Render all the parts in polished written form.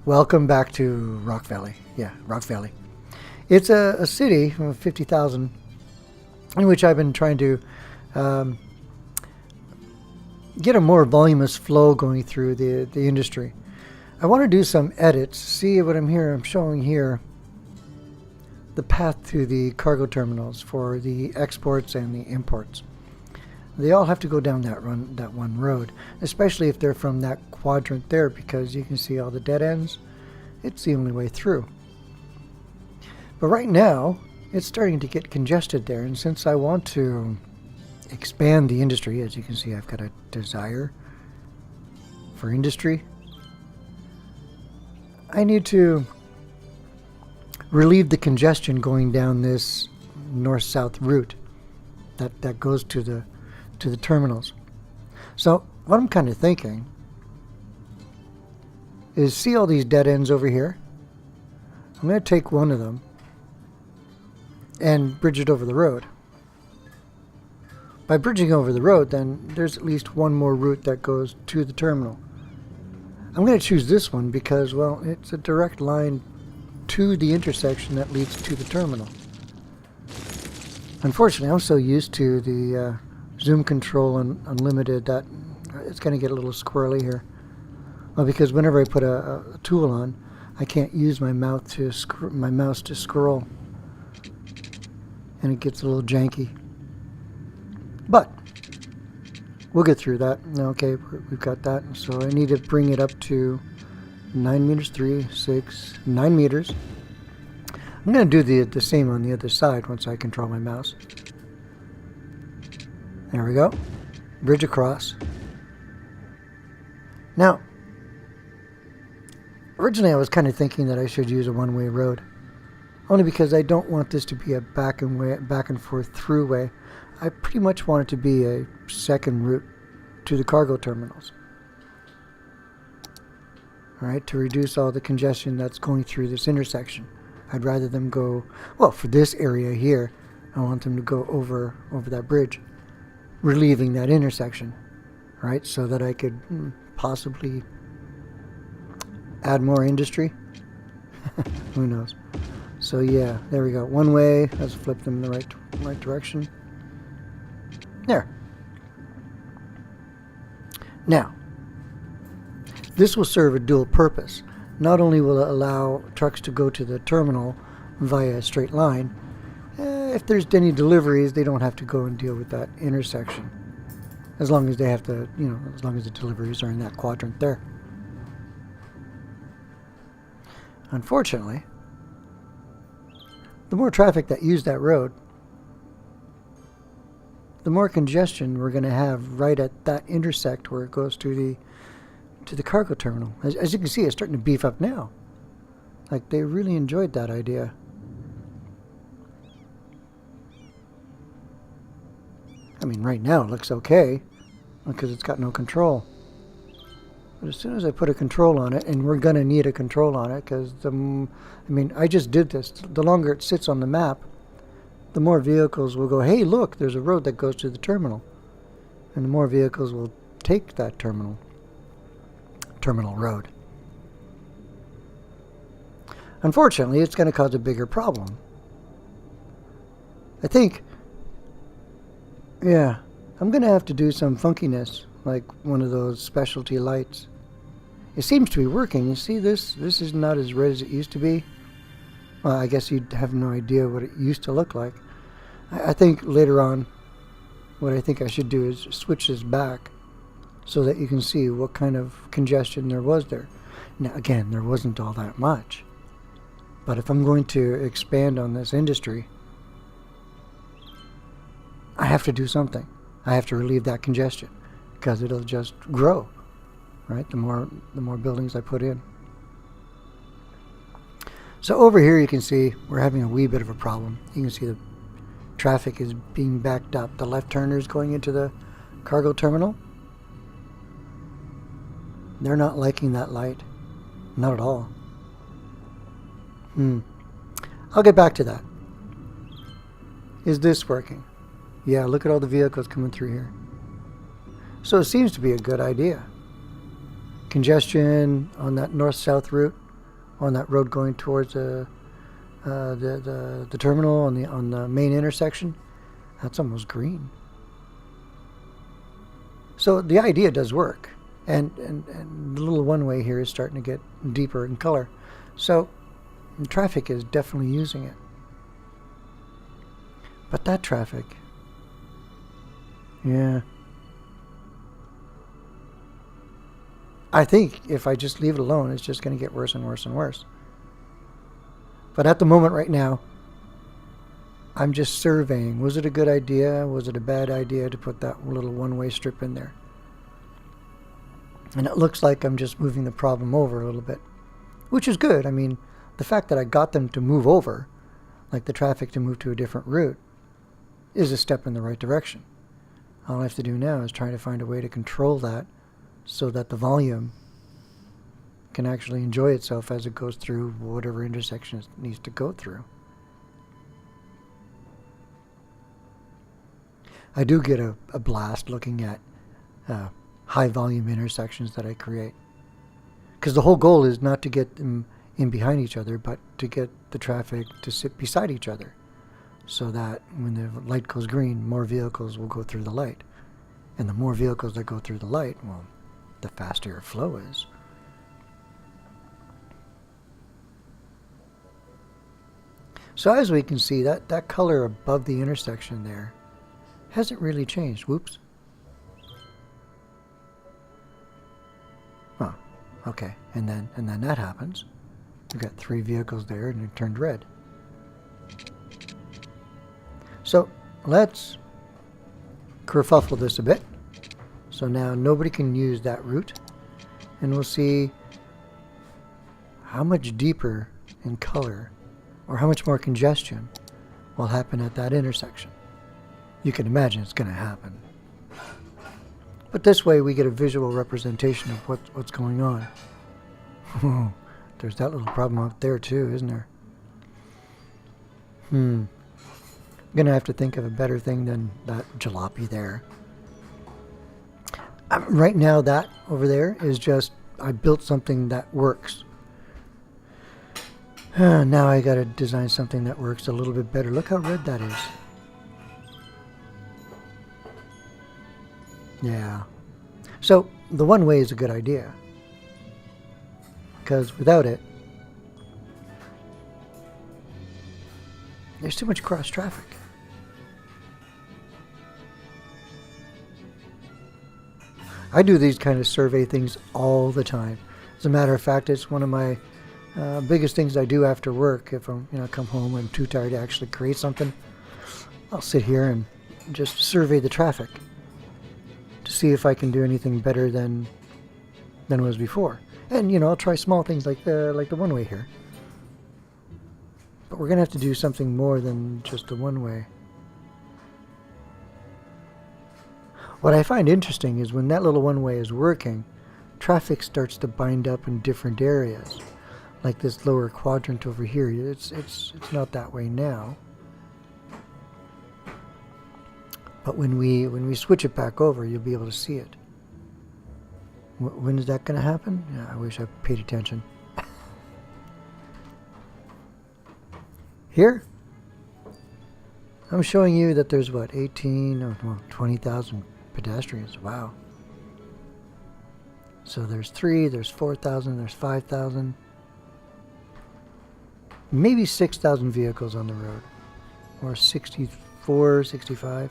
Welcome back to Rock Valley. Yeah, Rock Valley. It's a city of 50,000 in which I've been trying to get a more voluminous flow going through the industry. I want to do some edits. See what I'm showing here. The path to the cargo terminals for the exports and the imports. They all have to go down that one road, especially if they're from that quadrant there, because you can see all the dead ends. It's the only way through. But right now, it's starting to get congested there, and since I want to expand the industry, as you can see, I've got a desire for industry. I need to relieve the congestion going down this north-south route that goes to the terminals. So what I'm kind of thinking is, see all these dead ends over here? I'm going to take one of them and bridge it over the road. By bridging over the road, then there's at least one more route that goes to the terminal. I'm going to choose this one because, well, it's a direct line to the intersection that leads to the terminal. Unfortunately, I'm so used to the zoom control and unlimited that it's going to get a little squirrely here. Well, because whenever I put a tool on, I can't use my mouse to scroll, and it gets a little janky. But we'll get through that. Okay, we've got that. So I need to bring it up to 9 meters, 3, 6, 9 meters. I'm going to do the same on the other side once I control my mouse. There we go. Bridge across. Now, originally I was kind of thinking that I should use a one-way road, only because I don't want this to be a back and forth throughway. I pretty much want it to be a second route to the cargo terminals. All right, to reduce all the congestion that's going through this intersection. I'd rather them go, well, for this area here, I want them to go over that bridge, relieving that intersection, right? So that I could possibly add more industry. Who knows? So yeah, there we go. One way. Let's flip them in the right direction. There. Now, this will serve a dual purpose. Not only will it allow trucks to go to the terminal via a straight line, if there's any deliveries, they don't have to go and deal with that intersection. As long as they have to, as long as the deliveries are in that quadrant there. Unfortunately, the more traffic that use that road, the more congestion we're going to have right at that intersect where it goes to the cargo terminal. As you can see, it's starting to beef up now. Like, they really enjoyed that idea. I mean, right now it looks okay because it's got no control. But as soon as I put a control on it, and we're going to need a control on it because, I just did this. The longer it sits on the map, the more vehicles will go, hey, look, there's a road that goes to the terminal. And the more vehicles will take that terminal road. Unfortunately, it's going to cause a bigger problem. I think, yeah, I'm going to have to do some funkiness, like one of those specialty lights. It seems to be working. You see this? This is not as red as it used to be. Well, I guess you'd have no idea what it used to look like. I think later on, what I think I should do is switch this back so that you can see what kind of congestion there was there. Now, again, there wasn't all that much. But if I'm going to expand on this industry, I have to do something. I have to relieve that congestion because it'll just grow, right? The more buildings I put in. So over here you can see we're having a wee bit of a problem. You can see the traffic is being backed up. The left turners going into the cargo terminal, they're not liking that light. Not at all. I'll get back to that. Is this working? Yeah, look at all the vehicles coming through here. So it seems to be a good idea. Congestion on that north-south route on that road going towards the terminal on the main intersection. That's almost green. So the idea does work, and the little one-way here is starting to get deeper in color. So traffic is definitely using it. But that traffic, yeah. I think if I just leave it alone, it's just going to get worse and worse and worse. But at the moment right now, I'm just surveying. Was it a good idea? Was it a bad idea to put that little one-way strip in there? And it looks like I'm just moving the problem over a little bit, which is good. I mean, the fact that I got them to move over, like the traffic to move to a different route, is a step in the right direction. All I have to do now is try to find a way to control that so that the volume can actually enjoy itself as it goes through whatever intersection it needs to go through. I do get a blast looking at high volume intersections that I create, because the whole goal is not to get them in behind each other, but to get the traffic to sit beside each other, so that when the light goes green, more vehicles will go through the light. And the more vehicles that go through the light, well, the faster your flow is. So as we can see, that color above the intersection there hasn't really changed. Whoops. Oh, okay. And then that happens. We've got 3 vehicles there and it turned red. So let's kerfuffle this a bit. So now nobody can use that route, and we'll see how much deeper in color or how much more congestion will happen at that intersection. You can imagine it's going to happen. But this way we get a visual representation of what's going on. Oh, there's that little problem out there too, isn't there? I'm going to have to think of a better thing than that jalopy there. Right now, that over there is just, I built something that works. Now I got to design something that works a little bit better. Look how red that is. Yeah. So the one way is a good idea, because without it, there's too much cross traffic. I do these kind of survey things all the time. As a matter of fact, it's one of my biggest things I do after work. If I'm, come home and I'm too tired to actually create something, I'll sit here and just survey the traffic to see if I can do anything better than it was before. And I'll try small things like the one-way here. But we're gonna have to do something more than just the one-way. What I find interesting is when that little one-way is working, traffic starts to bind up in different areas, like this lower quadrant over here. It's not that way now. But when we switch it back over, you'll be able to see it. When is that going to happen? Yeah, I wish I paid attention. Here, I'm showing you that there's 20,000 pedestrians. Wow. So there's 3, there's 4,000, there's 5,000, maybe 6,000 vehicles on the road, or 64, 65.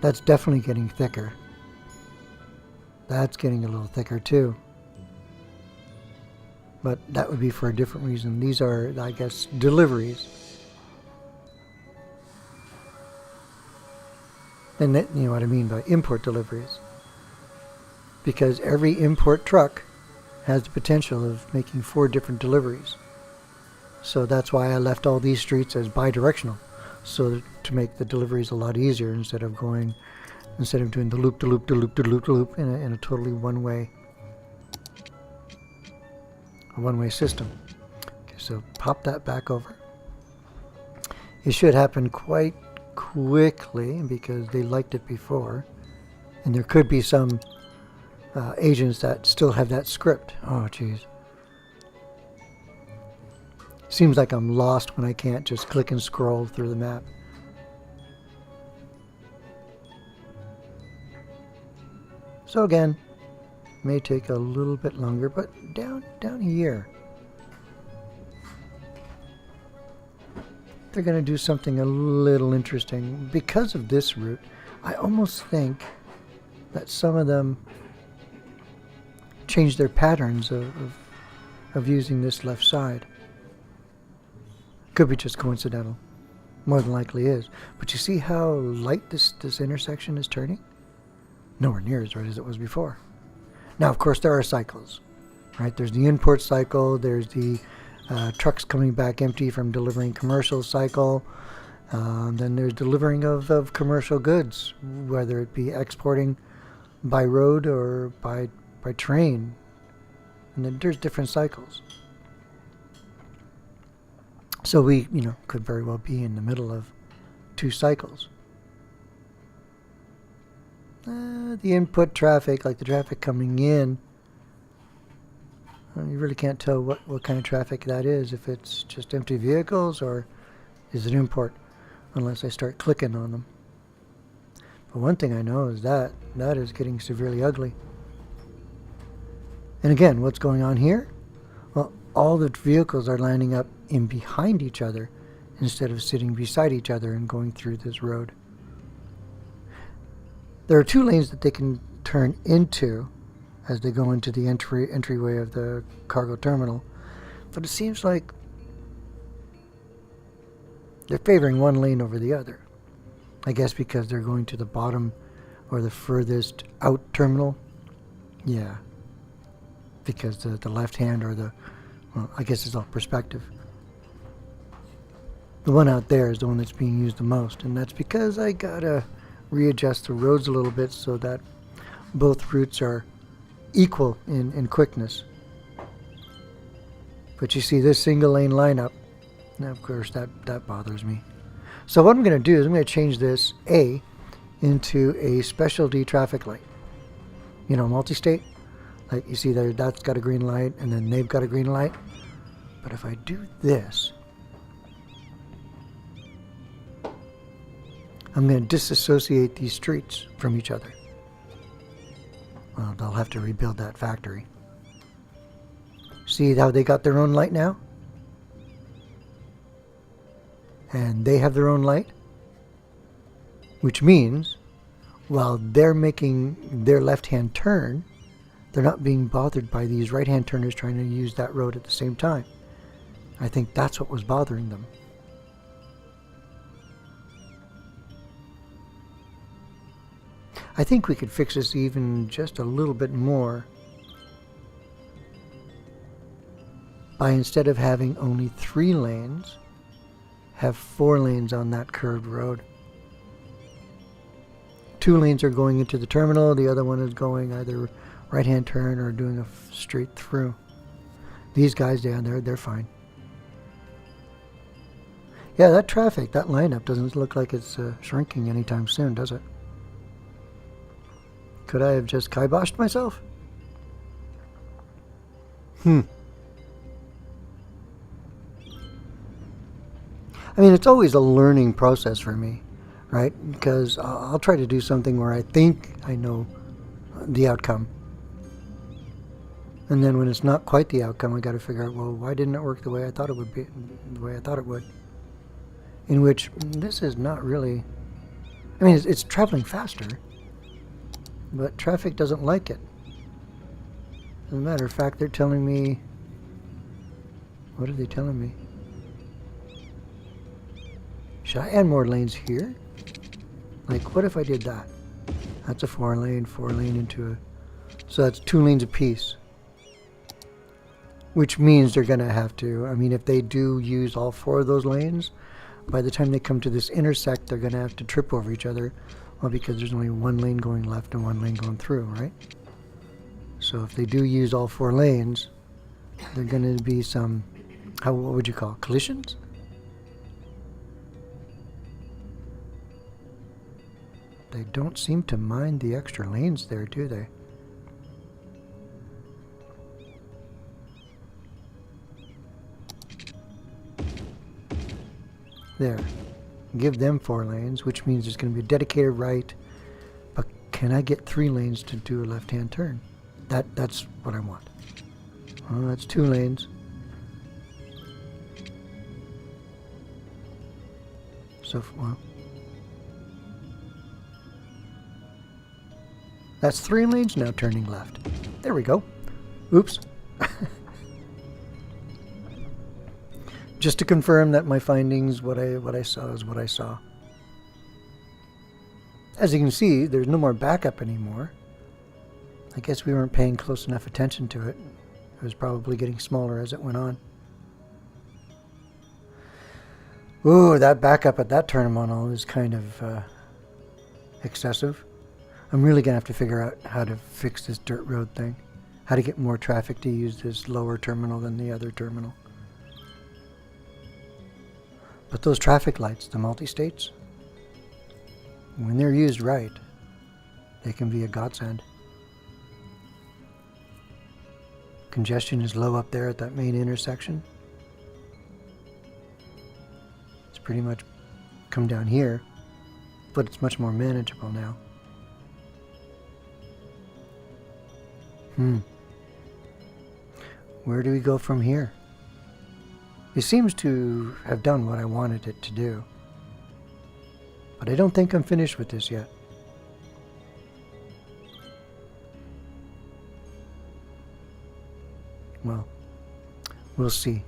That's definitely getting thicker. That's getting a little thicker too. But that would be for a different reason. These are, I guess, deliveries. And that, you know what I mean by import deliveries. Because every import truck has the potential of making 4 different deliveries. So that's why I left all these streets as bi-directional, so to make the deliveries a lot easier instead of doing the loop to loop to loop to loop to loop in a totally one-way system. Okay, so pop that back over. It should happen quite quickly because they liked it before, and there could be some agents that still have that script. Oh, geez. Seems like I'm lost when I can't just click and scroll through the map. So again, may take a little bit longer, but down here, they're going to do something a little interesting. Because of this route, I almost think that some of them change their patterns of using this left side. Could be just coincidental. More than likely is. But you see how light this intersection is turning? Nowhere near as right as it was before. Now, of course, there are cycles, right? There's the import cycle. There's the trucks coming back empty from delivering commercial cycle. Then there's delivering of commercial goods, whether it be exporting by road or by train. And then there's different cycles. So we, could very well be in the middle of two cycles. The input traffic, like the traffic coming in, you really can't tell what kind of traffic that is, if it's just empty vehicles or is it import, unless I start clicking on them. But one thing I know is that is getting severely ugly. And again, what's going on here? Well, all the vehicles are lining up in behind each other instead of sitting beside each other and going through this road. There are two lanes that they can turn into as they go into the entryway of the cargo terminal, but it seems like they're favoring one lane over the other. I guess because they're going to the bottom or the furthest out terminal. Yeah, because the left hand or well, I guess it's all perspective. The one out there is the one that's being used the most, and that's because I gotta readjust the roads a little bit so that both routes are equal in quickness. But you see this single lane lineup, now of course that bothers me. So what I'm going to do is I'm going to change this A into a specialty traffic light. Multi-state. Like you see there, that's got a green light and then they've got a green light. But if I do this, I'm going to disassociate these streets from each other. Well, they'll have to rebuild that factory. See how they got their own light now? And they have their own light? Which means, while they're making their left-hand turn, they're not being bothered by these right-hand turners trying to use that road at the same time. I think that's what was bothering them. I think we could fix this even just a little bit more by, instead of having only 3 lanes, have 4 lanes on that curved road. 2 lanes are going into the terminal, the other one is going either right-hand turn or doing a straight through. These guys down there, they're fine. Yeah, that traffic, that lineup doesn't look like it's shrinking anytime soon, does it? Could I have just kiboshed myself? I mean, it's always a learning process for me, right? Because I'll try to do something where I think I know the outcome. And then when it's not quite the outcome, I got to figure out, well, why didn't it work the way I thought it would be, the way I thought it would? In which this is not really, I mean, it's traveling faster, but traffic doesn't like it. As a matter of fact, they're telling me, what are they telling me? Should I add more lanes here? Like, what if I did that? That's a 4 lane into a, so that's 2 lanes apiece. Which means they're going to have to, I mean, if they do use all 4 of those lanes, by the time they come to this intersect, they're going to have to trip over each other. Well, because there's only 1 lane going left and 1 lane going through, right? So if they do use all 4 lanes, there are going to be some, what would you call it, collisions? They don't seem to mind the extra lanes there, do they? There. Give them 4 lanes, which means there's going to be a dedicated right. But can I get 3 lanes to do a left-hand turn? That's what I want. Oh, that's 2 lanes. So, well, that's 3 lanes now turning left. There we go. Oops. Just to confirm that my findings, what I saw is what I saw. As you can see, there's no more backup anymore. I guess we weren't paying close enough attention to it. It was probably getting smaller as it went on. Ooh, that backup at that terminal is kind of excessive. I'm really going to have to figure out how to fix this dirt road thing. How to get more traffic to use this lower terminal than the other terminal. But those traffic lights, the multi-states, when they're used right, they can be a godsend. Congestion is low up there at that main intersection. It's pretty much come down here, but it's much more manageable now. Where do we go from here? It seems to have done what I wanted it to do. But I don't think I'm finished with this yet. Well, we'll see.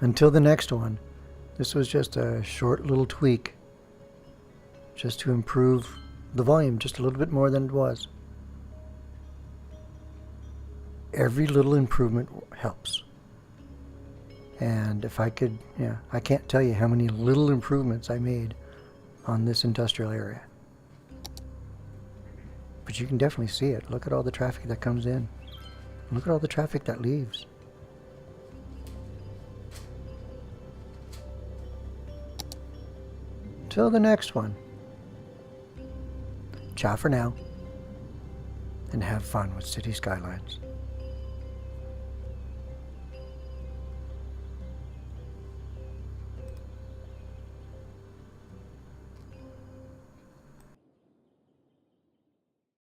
Until the next one, this was just a short little tweak. Just to improve the volume just a little bit more than it was. Every little improvement helps. And if I could, I can't tell you how many little improvements I made on this industrial area. But you can definitely see it. Look at all the traffic that comes in. Look at all the traffic that leaves. Till the next one. Ciao for now. And have fun with City Skylines.